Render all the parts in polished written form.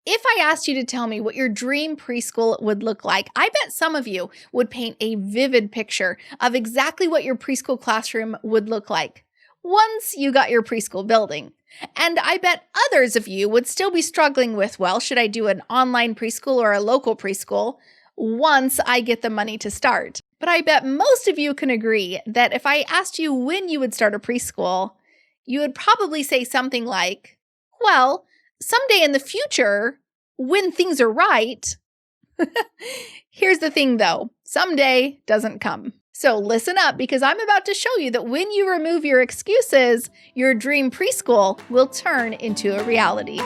If I asked you to tell me what your dream preschool would look like, I bet some of you would paint a vivid picture of exactly what your preschool classroom would look like once you got your preschool building. And I bet others of you would still be struggling with, well, should I do an online preschool or a local preschool once I get the money to start? But I bet most of you can agree that if I asked you when you would start a preschool, you would probably say something like, well, someday in the future, when things are right. Here's the thing though, someday doesn't come. So listen up, because I'm about to show you that when you remove your excuses, your dream preschool will turn into a reality.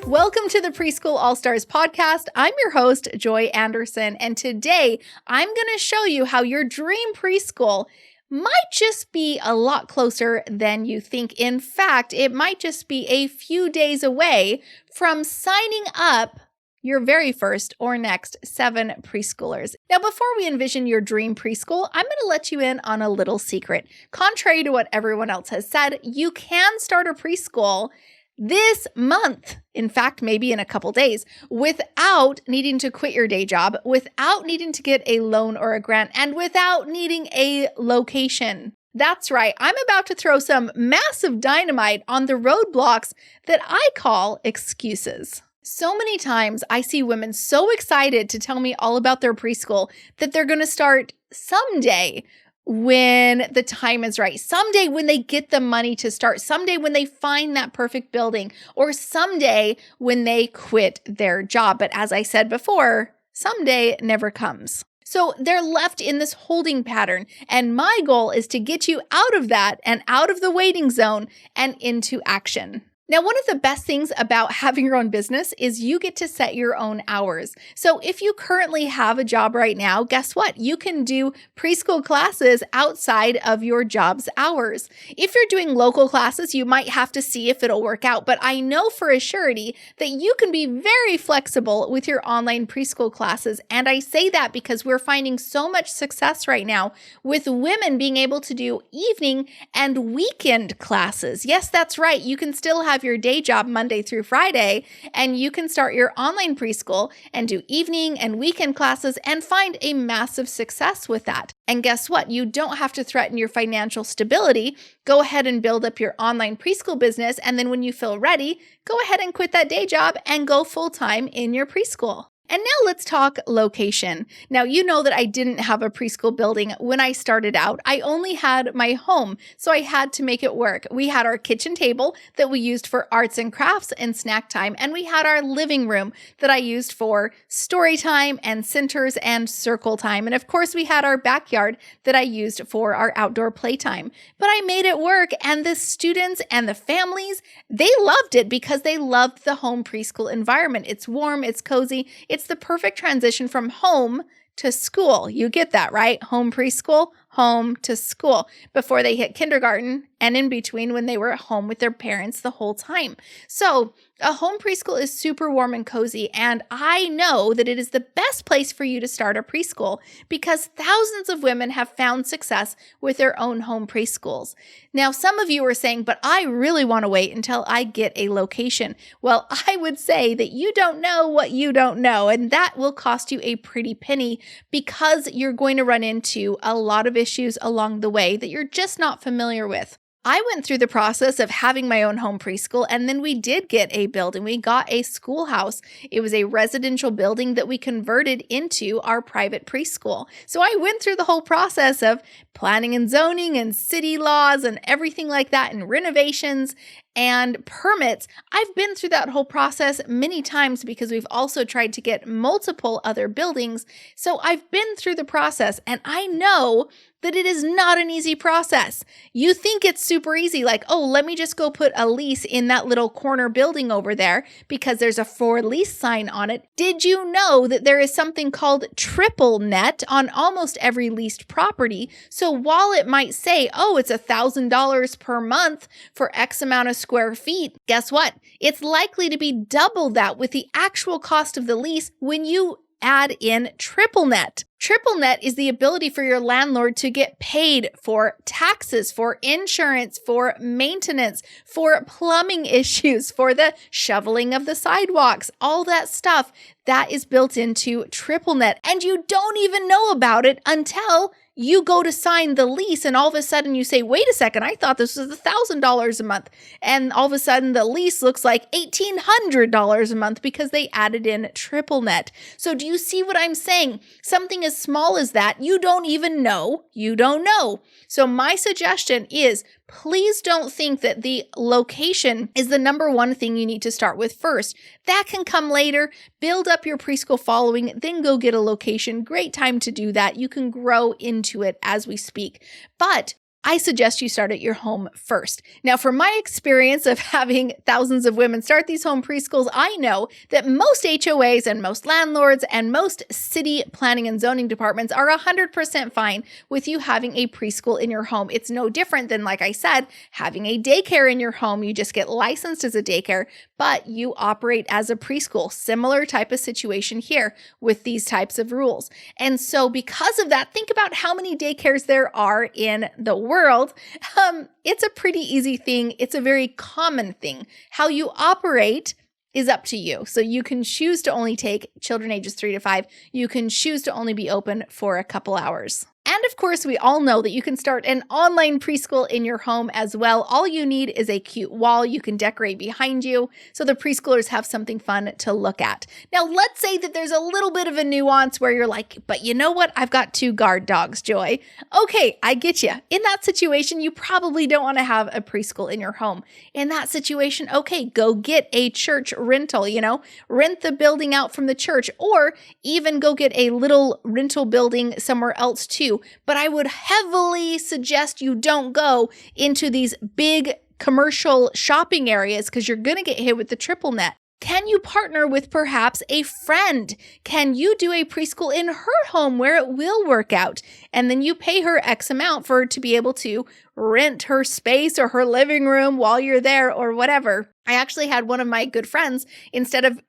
Welcome to the Preschool All-Stars podcast. I'm your host, Joy Anderson, and today I'm going to show you how your dream preschool might just be a lot closer than you think. In fact, it might just be a few days away from signing up your very first or next 7 preschoolers. Now, before we envision your dream preschool, I'm going to let you in on a little secret. Contrary to what everyone else has said, you can start a preschool this month, in fact, maybe in a couple days, without needing to quit your day job, without needing to get a loan or a grant, and without needing a location. That's right, I'm about to throw some massive dynamite on the roadblocks that I call excuses. So many times I see women so excited to tell me all about their preschool that they're going to start someday when the time is right, someday when they get the money to start, someday when they find that perfect building, or someday when they quit their job. But as I said before, someday never comes. So they're left in this holding pattern. And my goal is to get you out of that and out of the waiting zone and into action. Now, one of the best things about having your own business is you get to set your own hours. So if you currently have a job right now, guess what? You can do preschool classes outside of your job's hours. If you're doing local classes, you might have to see if it'll work out. But I know for a surety that you can be very flexible with your online preschool classes. And I say that because we're finding so much success right now with women being able to do evening and weekend classes. Yes, that's right. You can still have your day job Monday through Friday, and you can start your online preschool and do evening and weekend classes and find a massive success with that. And guess what? You don't have to threaten your financial stability. Go ahead and build up your online preschool business, and then when you feel ready, go ahead and quit that day job and go full-time in your preschool. And now let's talk location. Now, you know that I didn't have a preschool building when I started out. I only had my home, so I had to make it work. We had our kitchen table that we used for arts and crafts and snack time, and we had our living room that I used for story time and centers and circle time. And of course, we had our backyard that I used for our outdoor playtime. But I made it work, and the students and the families, they loved it because they loved the home preschool environment. It's warm, it's cozy, it's the perfect transition from home to school. You get that, right? Home preschool, home to school before they hit kindergarten and in between when they were at home with their parents the whole time. So a home preschool is super warm and cozy, and I know that it is the best place for you to start a preschool because thousands of women have found success with their own home preschools. Now, some of you are saying, but I really want to wait until I get a location. Well, I would say that you don't know what you don't know, and that will cost you a pretty penny because you're going to run into a lot of issues along the way that you're just not familiar with. I went through the process of having my own home preschool, and then we did get a building. We got a schoolhouse. It was a residential building that we converted into our private preschool. So I went through the whole process of planning and zoning and city laws and everything like that, and renovations and permits. I've been through that whole process many times because we've also tried to get multiple other buildings. So I've been through the process, and I know that it is not an easy process. You think it's super easy, like, oh, let me just go put a lease in that little corner building over there because there's a for lease sign on it. Did you know that there is something called triple net on almost every leased property? So while it might say, oh, it's $1,000 per month for X amount of square feet, guess what? It's likely to be double that with the actual cost of the lease when you add in triple net. Triple net is the ability for your landlord to get paid for taxes, for insurance, for maintenance, for plumbing issues, for the shoveling of the sidewalks, all that stuff that is built into triple net. And you don't even know about it until you go to sign the lease and all of a sudden you say, wait a second, I thought this was $1,000 a month. And all of a sudden the lease looks like $1,800 a month because they added in triple net. So do you see what I'm saying? Something as small as that, you don't even know, you don't know. So my suggestion is, please don't think that the location is the number one thing you need to start with first. That can come later. Build up your preschool following, then go get a location. Great time to do that. You can grow into it as we speak. But I suggest you start at your home first. Now, from my experience of having thousands of women start these home preschools, I know that most HOAs and most landlords and most city planning and zoning departments are 100% fine with you having a preschool in your home. It's no different than, like I said, having a daycare in your home. You just get licensed as a daycare, but you operate as a preschool. Similar type of situation here with these types of rules. And so because of that, think about how many daycares there are in the world. It's a pretty easy thing. It's a very common thing. How you operate is up to you. So you can choose to only take children ages 3 to 5. You can choose to only be open for a couple hours. And of course, we all know that you can start an online preschool in your home as well. All you need is a cute wall you can decorate behind you so the preschoolers have something fun to look at. Now, let's say that there's a little bit of a nuance where you're like, but you know what? I've got 2 guard dogs, Joy. Okay, I get you. In that situation, you probably don't want to have a preschool in your home. In that situation, okay, go get a church rental, rent the building out from the church, or even go get a little rental building somewhere else too. But I would heavily suggest you don't go into these big commercial shopping areas because you're going to get hit with the triple net. Can you partner with perhaps a friend? Can you do a preschool in her home where it will work out? And then you pay her X amount for her to be able to rent her space or her living room while you're there or whatever. I actually had one of my good friends,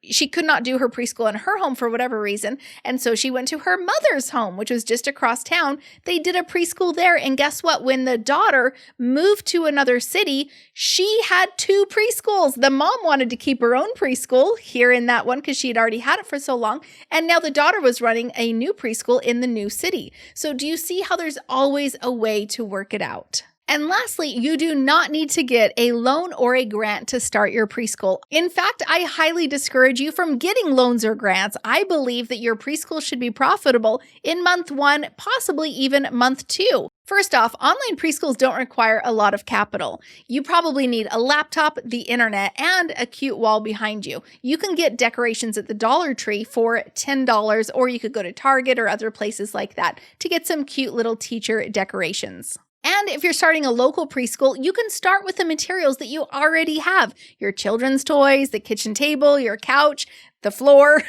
she could not do her preschool in her home for whatever reason. And so she went to her mother's home, which was just across town. They did a preschool there. And guess what? When the daughter moved to another city, she had 2 preschools. The mom wanted to keep her own preschool here in that one because she had already had it for so long. And now the daughter was running a new preschool in the new city. So do you see how there's always a way to work it out? And lastly, you do not need to get a loan or a grant to start your preschool. In fact, I highly discourage you from getting loans or grants. I believe that your preschool should be profitable in month 1, possibly even month 2. First off, online preschools don't require a lot of capital. You probably need a laptop, the internet, and a cute wall behind you. You can get decorations at the Dollar Tree for $10, or you could go to Target or other places like that to get some cute little teacher decorations. And if you're starting a local preschool, you can start with the materials that you already have. Your children's toys, the kitchen table, your couch, the floor.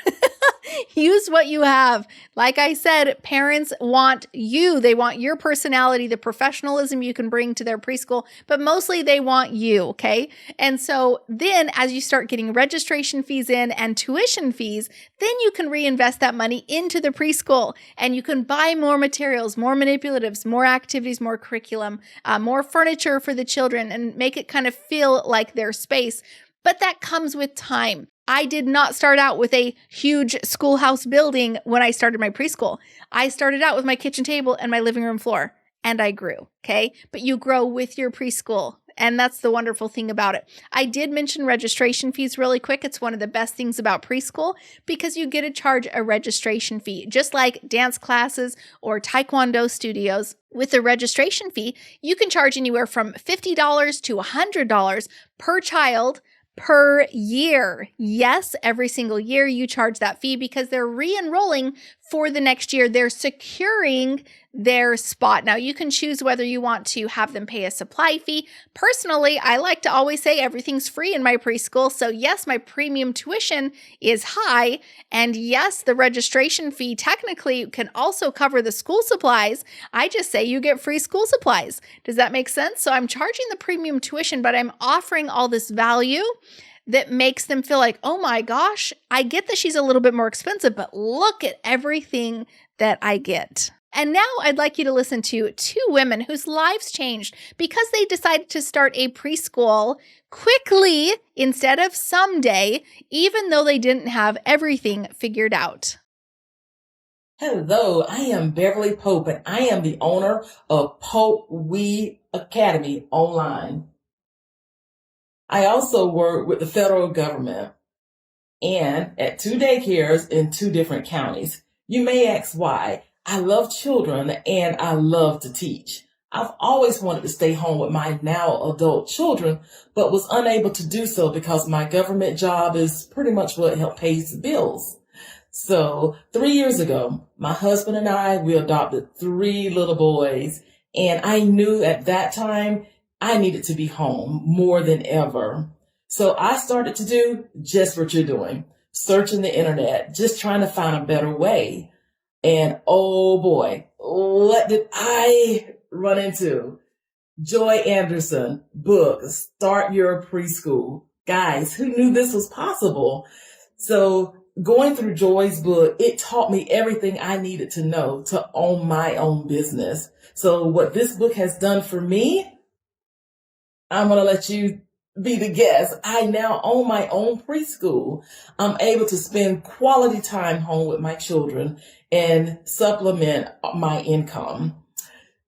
Use what you have. Like I said, parents want you. They want your personality, the professionalism you can bring to their preschool, but mostly they want you, okay? And so then as you start getting registration fees in and tuition fees, then you can reinvest that money into the preschool and you can buy more materials, more manipulatives, more activities, more curriculum, more furniture for the children and make it kind of feel like their space. But that comes with time. I did not start out with a huge schoolhouse building when I started my preschool. I started out with my kitchen table and my living room floor, and I grew, okay? But you grow with your preschool, and that's the wonderful thing about it. I did mention registration fees really quick. It's one of the best things about preschool because you get to charge a registration fee, just like dance classes or taekwondo studios. With a registration fee, you can charge anywhere from $50 to $100 per child per year. Yes, every single year you charge that fee because they're re-enrolling for the next year. They're securing their spot. Now, you can choose whether you want to have them pay a supply fee. Personally, I like to always say everything's free in my preschool. So yes, my premium tuition is high. And yes, the registration fee technically can also cover the school supplies. I just say you get free school supplies. Does that make sense? So I'm charging the premium tuition, but I'm offering all this value that makes them feel like, oh my gosh, I get that she's a little bit more expensive, but look at everything that I get. And now I'd like you to listen to two women whose lives changed because they decided to start a preschool quickly instead of someday, even though they didn't have everything figured out. Hello, I am Beverly Pope, and I am the owner of Pope We Academy Online. I also work with the federal government and at 2 daycares in 2 different counties. You may ask why. I love children and I love to teach. I've always wanted to stay home with my now adult children, but was unable to do so because my government job is pretty much what helps pay the bills. So 3 years ago, my husband and I, we adopted 3 little boys, and I knew at that time I needed to be home more than ever. So I started to do just what you're doing, searching the internet, just trying to find a better way. And oh boy, what did I run into? Joy Anderson book, Start Your Preschool. Guys, who knew this was possible? So going through Joy's book, it taught me everything I needed to know to own my own business. So what this book has done for me, I'm going to let you be the guest. I now own my own preschool. I'm able to spend quality time home with my children and supplement my income.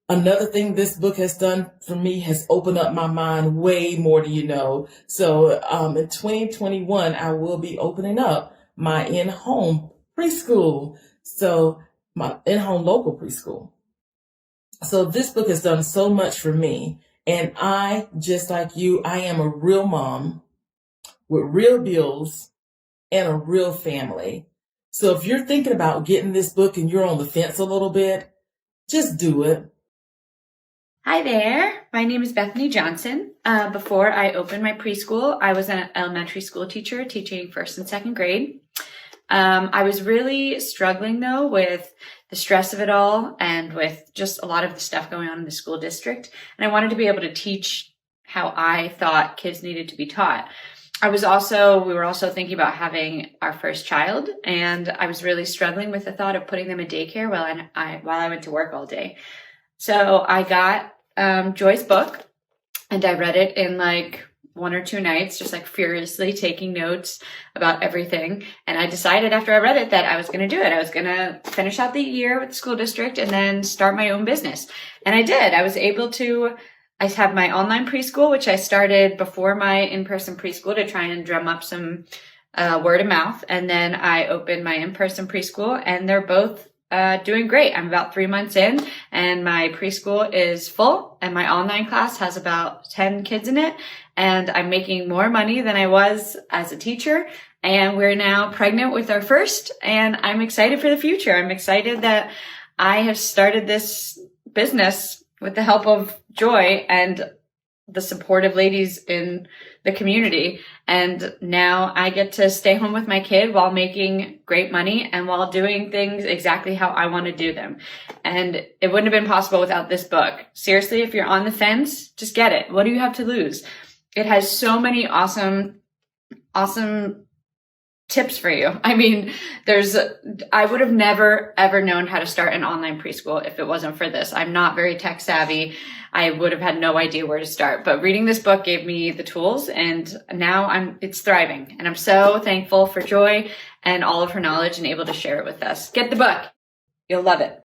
Another thing this book has done for me has opened up my mind way more than you know. So in 2021, I will be opening up my in-home preschool. So my in-home local preschool. So this book has done so much for me. And I, just like you, I am a real mom with real bills and a real family. So if you're thinking about getting this book and you're on the fence a little bit, just do it. Hi there, my name is Bethany Johnson. Before I opened my preschool, I was an elementary school teacher teaching 1st and 2nd grade. I was really struggling though with the stress of it all and with just a lot of the stuff going on in the school district. And I wanted to be able to teach how I thought kids needed to be taught. We were also thinking about having our first child, and I was really struggling with the thought of putting them in daycare while I went to work all day. So I got Joy's book, and I read it in like 1 or 2 nights, just like furiously taking notes about everything. And I decided after I read it that I was going to do it. I was going to finish out the year with the school district and then start my own business. And I did. I have my online preschool, which I started before my in-person preschool to try and drum up some word of mouth. And then I opened my in-person preschool, and they're both doing great. I'm about 3 months in, and my preschool is full, and my online class has about 10 kids in it, and I'm making more money than I was as a teacher, and we're now pregnant with our first, and I'm excited for the future. I'm excited that I have started this business with the help of Joy and the supportive ladies in the community. And now I get to stay home with my kid while making great money and while doing things exactly how I want to do them. And it wouldn't have been possible without this book. Seriously, if you're on the fence, just get it. What do you have to lose? It has so many awesome tips for you. I mean, I would have never, ever known how to start an online preschool if it wasn't for this. I'm not very tech savvy. I would have had no idea where to start, but reading this book gave me the tools, and now it's thriving. And I'm so thankful for Joy and all of her knowledge and able to share it with us. Get the book. You'll love it.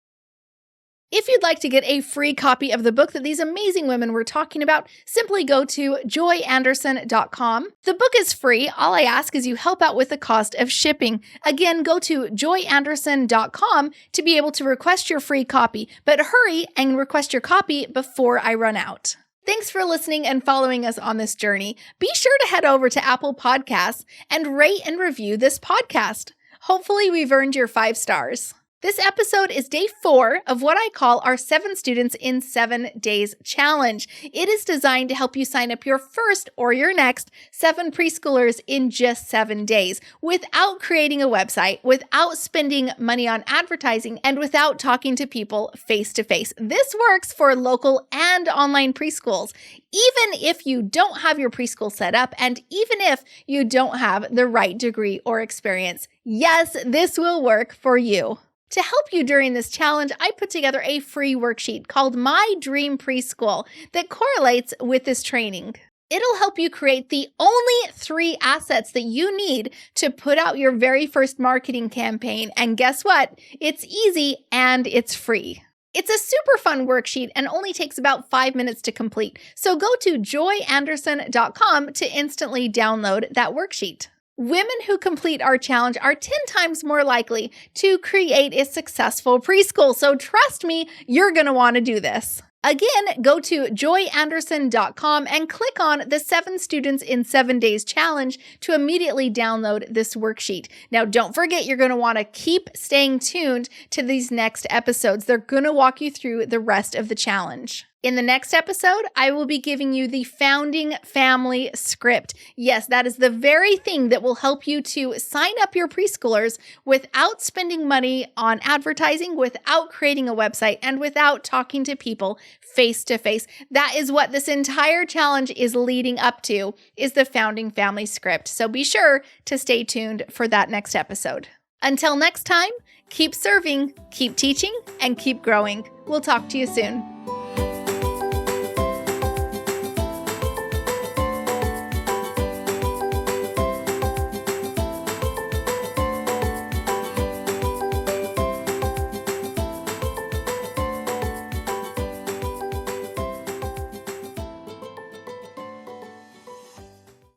If you'd like to get a free copy of the book that these amazing women were talking about, simply go to joyanderson.com. The book is free. All I ask is you help out with the cost of shipping. Again, go to joyanderson.com to be able to request your free copy, but hurry and request your copy before I run out. Thanks for listening and following us on this journey. Be sure to head over to Apple Podcasts and rate and review this podcast. Hopefully, we've earned your 5 stars. This episode is day 4 of what I call our 7 Students in 7 Days Challenge. It is designed to help you sign up your first or your next 7 preschoolers in just 7 days without creating a website, without spending money on advertising, and without talking to people face to face. This works for local and online preschools, even if you don't have your preschool set up and even if you don't have the right degree or experience. Yes, this will work for you. To help you during this challenge, I put together a free worksheet called My Dream Preschool that correlates with this training. It'll help you create the only 3 assets that you need to put out your very first marketing campaign. And guess what? It's easy and it's free. It's a super fun worksheet and only takes about 5 minutes to complete. So go to joyanderson.com to instantly download that worksheet. Women who complete our challenge are 10 times more likely to create a successful preschool. So trust me, you're going to want to do this. Again, go to joyanderson.com and click on the 7 Students in 7 Days Challenge to immediately download this worksheet. Now, don't forget, you're going to want to keep staying tuned to these next episodes. They're going to walk you through the rest of the challenge. In the next episode, I will be giving you the Founding Family Script. Yes, that is the very thing that will help you to sign up your preschoolers without spending money on advertising, without creating a website, and without talking to people face to face. That is what this entire challenge is leading up to, is the Founding Family Script. So be sure to stay tuned for that next episode. Until next time, keep serving, keep teaching, and keep growing. We'll talk to you soon.